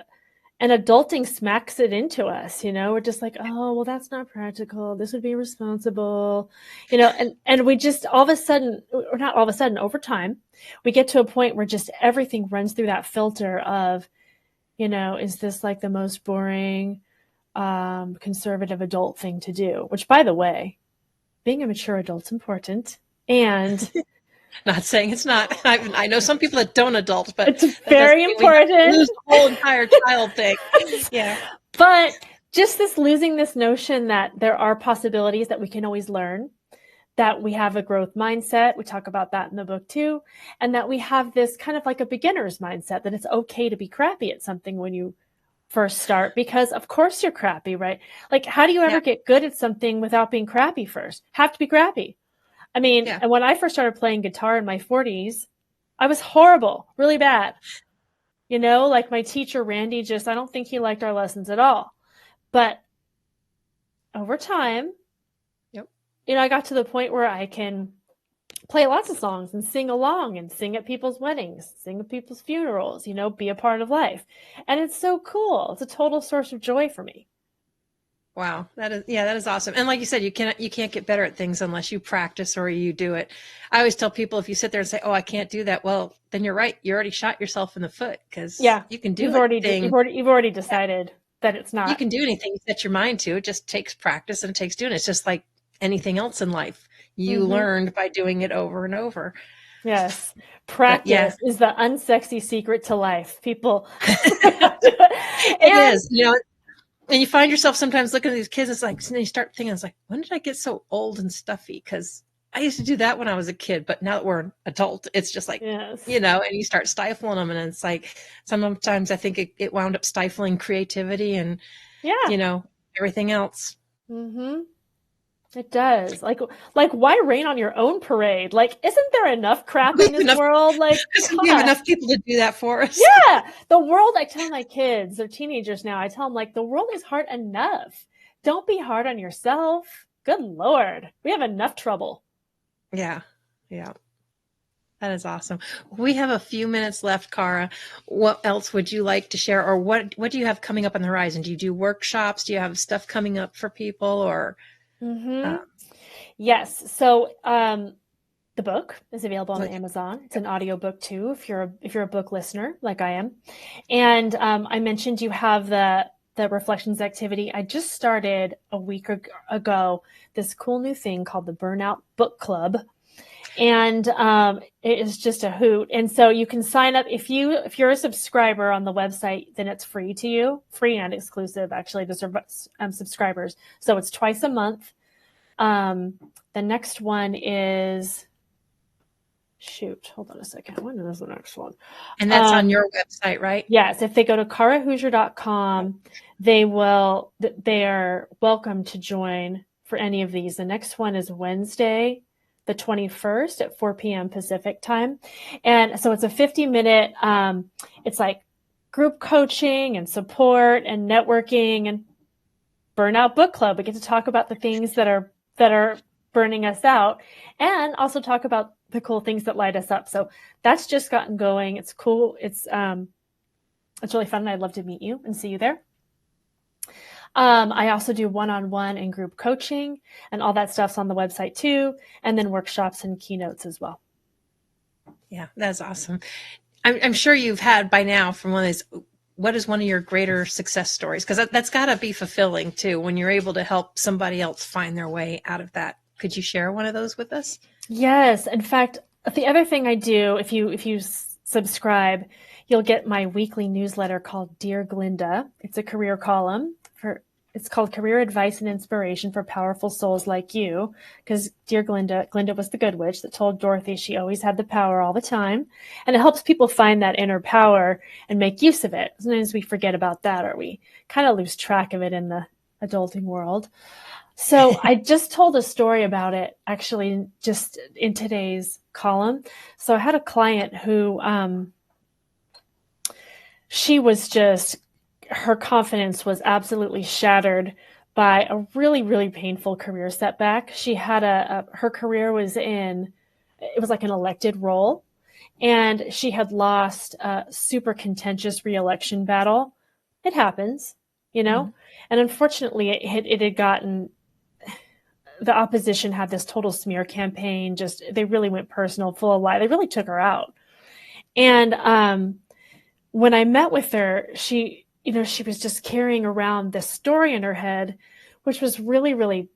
Speaker 2: and adulting smacks it into us, we're just like, oh, well, that's not practical. This would be responsible, and we just all of a sudden, or not all of a sudden, over time, we get to a point where just everything runs through that filter of, is this like the most boring, conservative adult thing to do? Which, by the way, being a mature adult's important. And
Speaker 1: not saying it's not. I know some people that don't adult, but
Speaker 2: it's very important.
Speaker 1: We lose the whole entire child thing. Yeah.
Speaker 2: But just losing this notion that there are possibilities, that we can always learn, that we have a growth mindset. We talk about that in the book too. And that we have this kind of like a beginner's mindset, that it's okay to be crappy at something when you first start, because of course you're crappy, right? Like, how do you ever get good at something without being crappy first? Have to be crappy. I mean, and when I first started playing guitar in my 40s, I was horrible, really bad. Like my teacher, Randy, I don't think he liked our lessons at all. But over time, I got to the point where I can play lots of songs and sing along and sing at people's weddings, sing at people's funerals, be a part of life. And it's so cool. It's a total source of joy for me.
Speaker 1: Wow. That is awesome. And like you said, you can't get better at things unless you practice or you do it. I always tell people, if you sit there and say, oh, I can't do that, well, then you're right. You already shot yourself in the foot, because you can do anything.
Speaker 2: You've already decided that it's not.
Speaker 1: You can do anything you set your mind to. It just takes practice, and it takes doing it. It's just like anything else in life. You learned by doing it over and over.
Speaker 2: Yes. Practice is the unsexy secret to life. People.
Speaker 1: It is, and you find yourself sometimes looking at these kids, it's like, and you start thinking, it's like, when did I get so old and stuffy? Because I used to do that when I was a kid, but now that we're an adult, it's just like, and you start stifling them. And it's like, sometimes I think it wound up stifling creativity and, everything else.
Speaker 2: Mm-hmm. It does. Like why rain on your own parade? Like, isn't there enough crap in this world? Like,
Speaker 1: we have enough people to do that for us.
Speaker 2: Yeah. The world, I tell my kids, they're teenagers now. I tell them, like, the world is hard enough. Don't be hard on yourself. Good Lord. We have enough trouble.
Speaker 1: Yeah. Yeah. That is awesome. We have a few minutes left, Cara. What else would you like to share? Or what do you have coming up on the horizon? Do you do workshops? Do you have stuff coming up for people, or?
Speaker 2: Yes. So the book is available on Amazon. It's an audiobook too, if you're a book listener like I am. And I mentioned you have the reflections activity. I just started a week ago this cool new thing called the Burnout Book Club. And it is just a hoot. And so you can sign up if you're a subscriber on the website, then it's free to you, free and exclusive actually to subscribers. So it's twice a month. The next one is, hold on a second. When is the next one?
Speaker 1: And that's on your website, right?
Speaker 2: Yes. If they go to carahouser.com, they are welcome to join for any of these. The next one is Wednesday, the 21st at 4 p.m. Pacific time. And so it's a 50-minute, it's like group coaching and support and networking and Burnout Book Club. We get to talk about the things that are burning us out and also talk about the cool things that light us up. So that's just gotten going. It's cool. It's really fun. And I'd love to meet you and see you there. I also do one-on-one and group coaching, and all that stuff's on the website too. And then workshops and keynotes as well.
Speaker 1: Yeah, that's awesome. I'm sure you've had by now from one of these, what is one of your greater success stories? Because that's got to be fulfilling too, when you're able to help somebody else find their way out of that. Could you share one of those with us? Yes.
Speaker 2: In fact, the other thing I do, if you subscribe, you'll get my weekly newsletter called Dear Glinda. It's a career column. It's called Career Advice and Inspiration for Powerful Souls Like You, because Dear Glinda was the good witch that told Dorothy she always had the power all the time. And it helps people find that inner power and make use of it. Sometimes we forget about that, or we kind of lose track of it in the adulting world. So I just told a story about it, actually, just in today's column. So I had a client who, she was just, her confidence was absolutely shattered by a really, really painful career setback. She had her career was it was like an elected role, and she had lost a super contentious re-election battle. It happens, and unfortunately it had gotten, the opposition had this total smear campaign. Just, they really went personal, full of lie. They really took her out. And when I met with her, she was just carrying around this story in her head, which was really, really,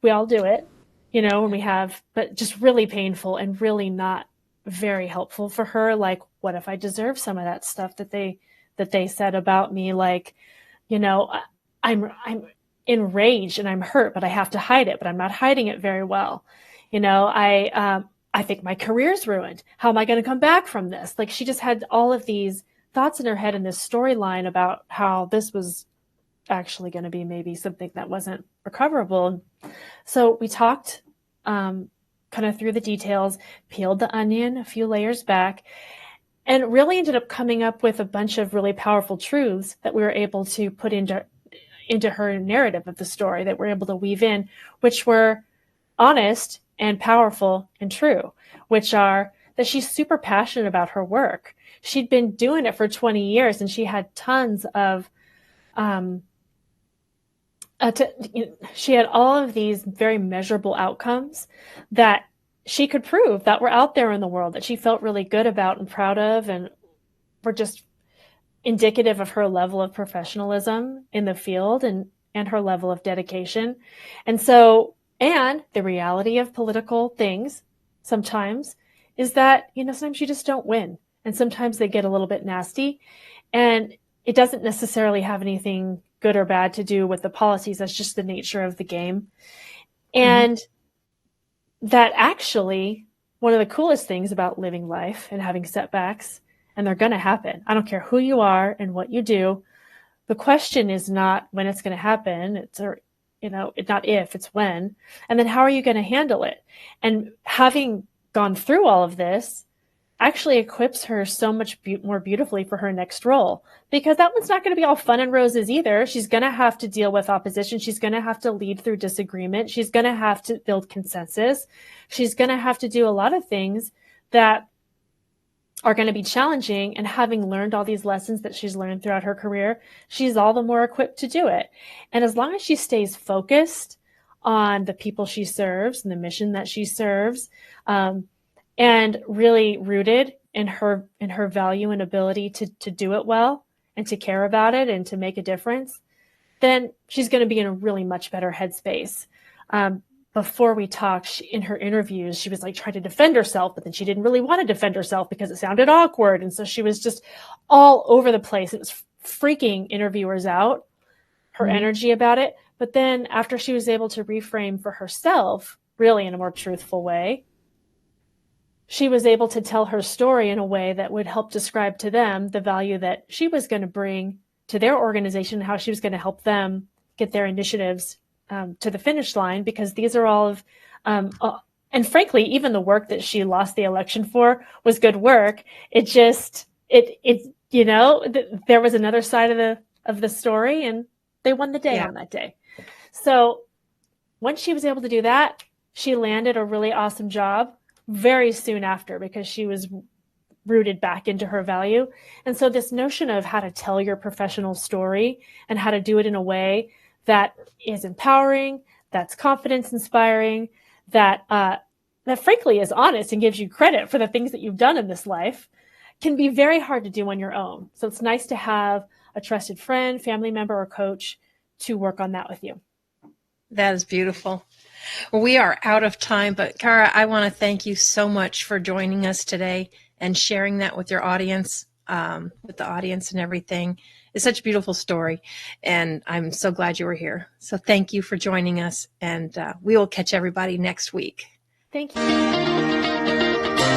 Speaker 2: we all do it, when we have, but just really painful and really not very helpful for her. Like, what if I deserve some of that stuff that they said about me? Like, I'm enraged and I'm hurt, but I have to hide it, but I'm not hiding it very well. I think my career's ruined. How am I going to come back from this? Like, she just had all of these thoughts in her head and this storyline about how this was actually going to be maybe something that wasn't recoverable. So we talked kind of through the details, peeled the onion a few layers back, and really ended up coming up with a bunch of really powerful truths that we were able to put into her narrative of the story, that we're able to weave in, which were honest and powerful and true, which are that she's super passionate about her work. She'd been doing it for 20 years, and she had tons of, she had all of these very measurable outcomes that she could prove that were out there in the world, that she felt really good about and proud of, and were just indicative of her level of professionalism in the field and her level of dedication. And so, and the reality of political things sometimes is that, sometimes you just don't win. And sometimes they get a little bit nasty, and it doesn't necessarily have anything good or bad to do with the policies. That's just the nature of the game. And that actually, one of the coolest things about living life and having setbacks, and they're going to happen. I don't care who you are and what you do. The question is not when it's going to happen. It's not if, it's when. And then how are you going to handle it? And having gone through all of this actually equips her so much more beautifully for her next role, because that one's not going to be all fun and roses either. She's going to have to deal with opposition. She's going to have to lead through disagreement. She's going to have to build consensus. She's going to have to do a lot of things that are going to be challenging. And having learned all these lessons that she's learned throughout her career, she's all the more equipped to do it. And as long as she stays focused on the people she serves and the mission that she serves, and really rooted in her value and ability to do it well and to care about it and to make a difference, then she's going to be in a really much better headspace. Before we talked, in her interviews, she was like trying to defend herself, but then she didn't really want to defend herself because it sounded awkward. And so she was just all over the place. It was freaking interviewers out, her energy about it. But then after she was able to reframe for herself, really in a more truthful way, she was able to tell her story in a way that would help describe to them the value that she was going to bring to their organization, how she was going to help them get their initiatives to the finish line, because these are all of, and frankly, even the work that she lost the election for was good work. It just, you know, there was another side of the story, and they won the day on that day. So once she was able to do that, she landed a really awesome job very soon after, because she was rooted back into her value. And so this notion of how to tell your professional story and how to do it in a way that is empowering, that's confidence inspiring, that frankly is honest and gives you credit for the things that you've done in this life, can be very hard to do on your own. So it's nice to have a trusted friend, family member, or coach to work on that with you.
Speaker 1: That is beautiful. Well, we are out of time, but Cara, I want to thank you so much for joining us today and sharing that with your audience, with the audience and everything. It's such a beautiful story, and I'm so glad you were here. So thank you for joining us, and we will catch everybody next week.
Speaker 2: Thank you.